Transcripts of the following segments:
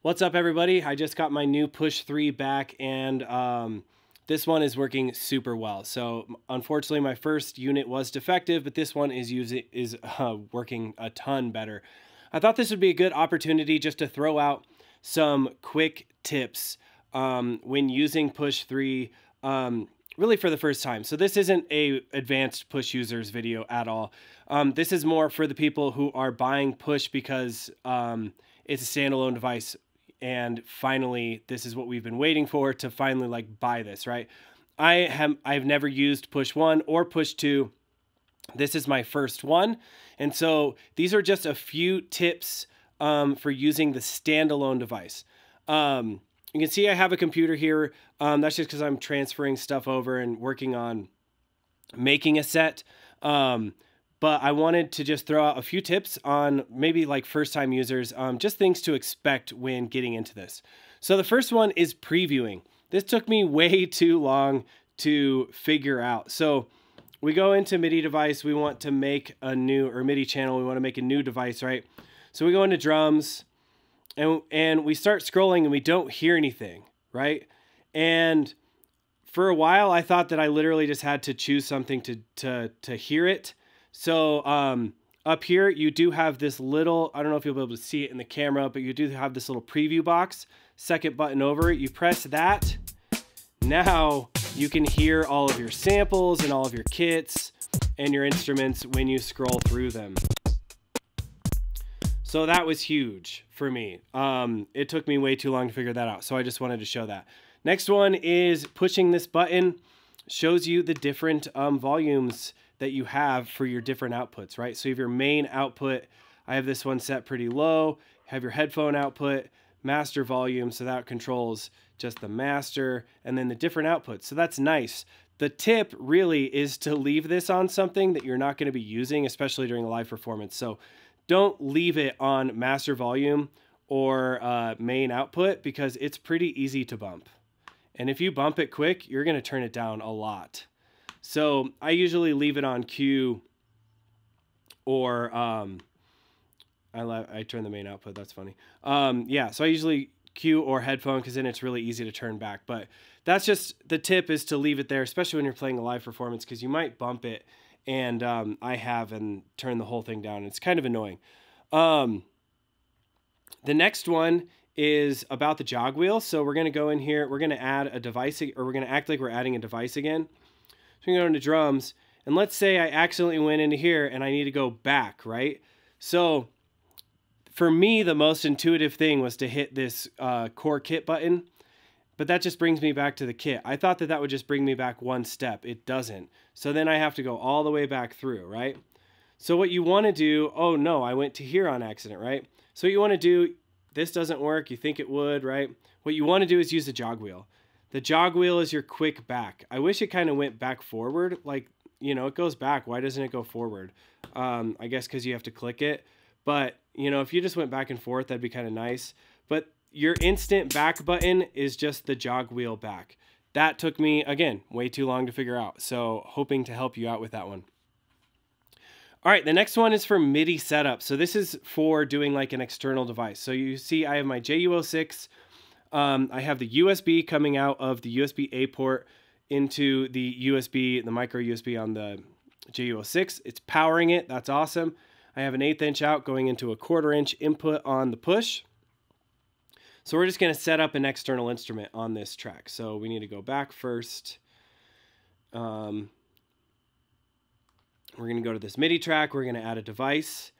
What's up, everybody? I just got my new Push 3 back, and this one is working super well. So unfortunately, my first unit was defective, but this one is working a ton better. I thought this would be a good opportunity just to throw out some quick tips when using Push 3 really for the first time. So this isn't a advanced Push users video at all. This is more for the people who are buying Push because it's a standalone device. And finally, this is what we've been waiting for, to finally like buy this, right? I've never used Push 1 or Push 2. This is my first one. And so these are just a few tips for using the standalone device. You can see I have a computer here. That's just because I'm transferring stuff over and working on making a set. But I wanted to just throw out a few tips on maybe like first-time users, just things to expect when getting into this. So the first one is previewing. This took me way too long to figure out. So we go into MIDI device. We want to make a new, or MIDI channel. We want to make a new device, right? So we go into drums and we start scrolling and we don't hear anything, right? And for a while, I thought that I literally just had to choose something to hear it. So up here, you do have this little, I don't know if you'll be able to see it in the camera, but you do have this little preview box, second button over it. You press that. Now you can hear all of your samples and all of your kits and your instruments when you scroll through them. So that was huge for me. It took me way too long to figure that out. So I just wanted to show that. Next one is pushing this button shows you the different volumes that you have for your different outputs, right? So you have your main output. I have this one set pretty low. Have your headphone output, master volume, so that controls just the master, and then the different outputs. So that's nice. The tip really is to leave this on something that you're not going to be using, especially during a live performance. So don't leave it on master volume or main output, because it's pretty easy to bump. And if you bump it quick, you're going to turn it down a lot. So I usually leave it on Q, or I turn the main output. That's funny. Yeah, so I usually Q or headphone, because then it's really easy to turn back. But that's just the tip, is to leave it there, especially when you're playing a live performance, because you might bump it. And I have, and turn the whole thing down. It's kind of annoying. The next one is about the Jogweel. So we're going to go in here. We're going to add a device, or we're going to act like we're adding a device again. So we go into drums, and let's say I accidentally went into here and I need to go back, right? So for me, the most intuitive thing was to hit this core kit button, but that just brings me back to the kit. I thought that that would just bring me back one step. It doesn't. So then I have to go all the way back through, right? So what you want to do, oh no, I went to here on accident, right? So what you want to do, this doesn't work. You think it would, right? What you want to do is use the Jogweel. The Jogweel is your quick back. I wish it kind of went back forward. Like, you know, it goes back. Why doesn't it go forward? I guess because you have to click it. But, you know, if you just went back and forth, that'd be kind of nice. But your instant back button is just the Jogweel back. That took me, again, way too long to figure out. So hoping to help you out with that one. All right, the next one is for MIDI setup. So this is for doing like an external device. So you see I have my JU06. I have the USB coming out of the USB-A port into the USB, the micro USB on the JU06. It's powering it. That's awesome. I have an 1/8 inch out going into a 1/4 inch input on the push. So we're just going to set up an external instrument on this track. So we need to go back first. We're going to go to this MIDI track. We're going to add a device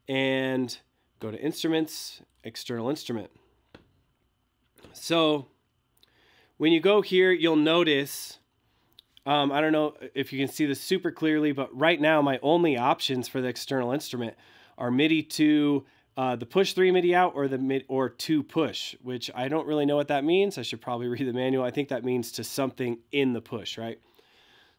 and go to instruments, external instrument. So when you go here, you'll notice, I don't know if you can see this super clearly, but right now my only options for the external instrument are MIDI to the push 3 MIDI out, or or to push, which I don't really know what that means. I should probably read the manual. I think that means to something in the push, right?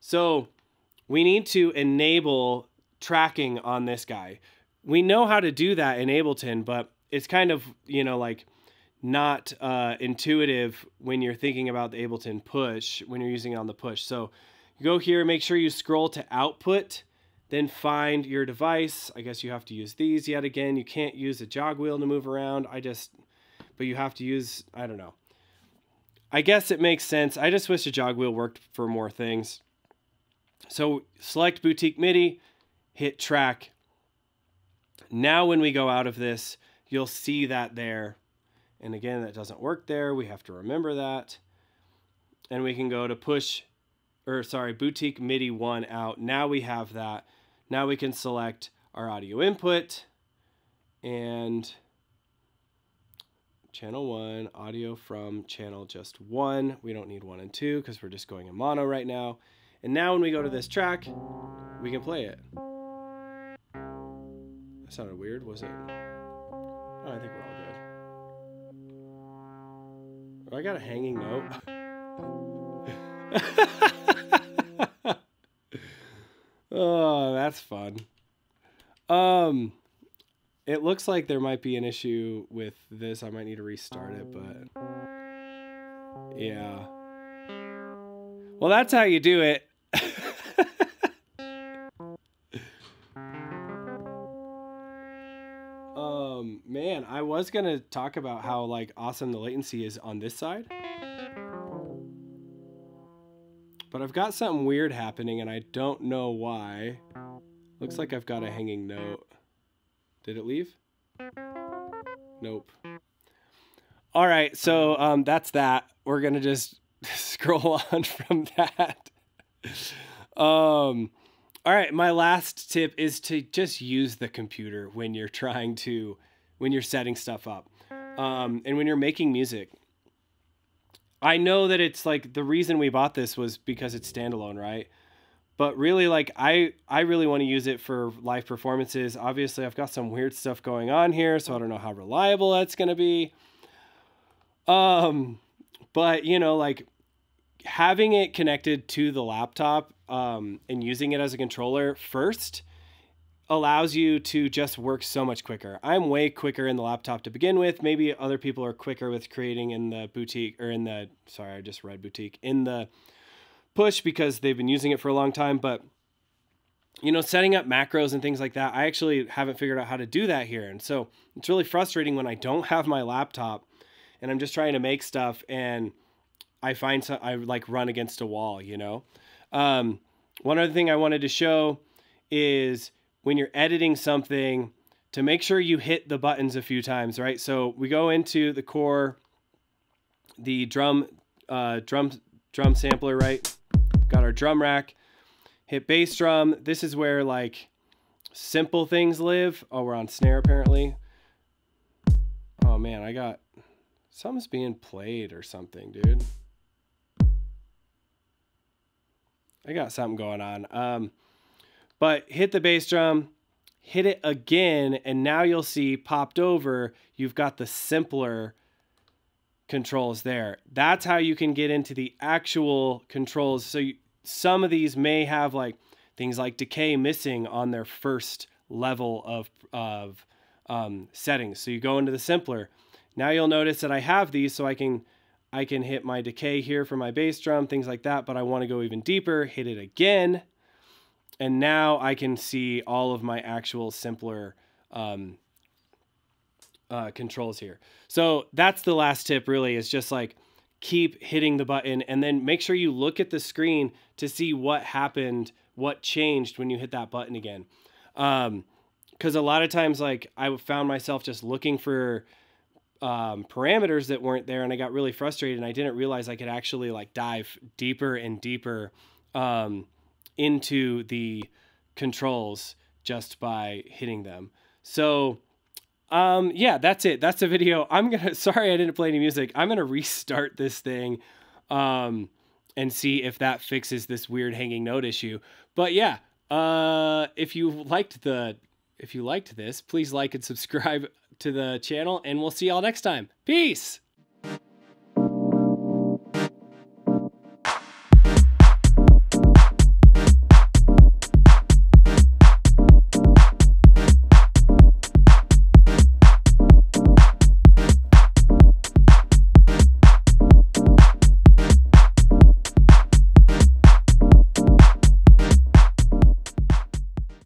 So we need to enable tracking on this guy. We know how to do that in Ableton, but it's kind of, you know, like not intuitive when you're thinking about the Ableton push, when you're using it on the push. So you go here, make sure you scroll to output, then find your device. I guess you have to use these yet again. You can't use a Jogweel to move around. but you have to use, I don't know. I guess it makes sense. I just wish a Jogweel worked for more things. So select Boutique MIDI, hit track. Now when we go out of this, you'll see that there. And again, that doesn't work there. We have to remember that. And we can go to Boutique MIDI 1 out. Now we have that. Now we can select our audio input and channel 1, audio from channel just 1. We don't need 1 and 2 because we're just going in mono right now. And now when we go to this track, we can play it. That sounded weird, was it? Oh, I think we're all good. Oh, I got a hanging note. Oh, that's fun. It looks like there might be an issue with this. I might need to restart it, but yeah. Well, that's how you do it. Man, I was gonna talk about how like awesome the latency is on this side, but I've got something weird happening and I don't know why. Looks like I've got a hanging note. Did it leave? Nope. All right, so that's that. We're gonna just scroll on from that. All right, my last tip is to just use the computer when you're when you're setting stuff up, and when you're making music. I know that it's like the reason we bought this was because it's standalone, right? But really, like I really want to use it for live performances. Obviously, I've got some weird stuff going on here, so I don't know how reliable that's going to be. But you know, like having it connected to the laptop and using it as a controller first allows you to just work so much quicker. I'm way quicker in the laptop to begin with. Maybe other people are quicker with creating in the Boutique or in the, sorry, I just read Boutique, in the Push because they've been using it for a long time. But, you know, setting up macros and things like that, I actually haven't figured out how to do that here. And so it's really frustrating when I don't have my laptop and I'm just trying to make stuff and I find I like run against a wall, you know? One other thing I wanted to show is when you're editing something, to make sure you hit the buttons a few times, right? So we go into the core, the drum sampler, right? Got our drum rack, hit bass drum. This is where like simple things live. Oh, we're on snare apparently. Oh man, something's being played or something, dude. I got something going on. But hit the bass drum, hit it again, and now you'll see popped over, you've got the simpler controls there. That's how you can get into the actual controls. So some of these may have like things like decay missing on their first level of settings. So you go into the simpler. Now you'll notice that I have these so I can hit my decay here for my bass drum, things like that, but I want to go even deeper, hit it again. And now I can see all of my actual simpler controls here. So that's the last tip really, is just like keep hitting the button and then make sure you look at the screen to see what happened, what changed when you hit that button again. Because a lot of times like I found myself just looking for parameters that weren't there and I got really frustrated and I didn't realize I could actually like dive deeper and deeper into the controls just by hitting them. So yeah, that's it. That's the video. Sorry I didn't play any music. I'm gonna restart this thing and see if that fixes this weird hanging note issue. But yeah, if you liked this, please like and subscribe to the channel and we'll see y'all next time. Peace.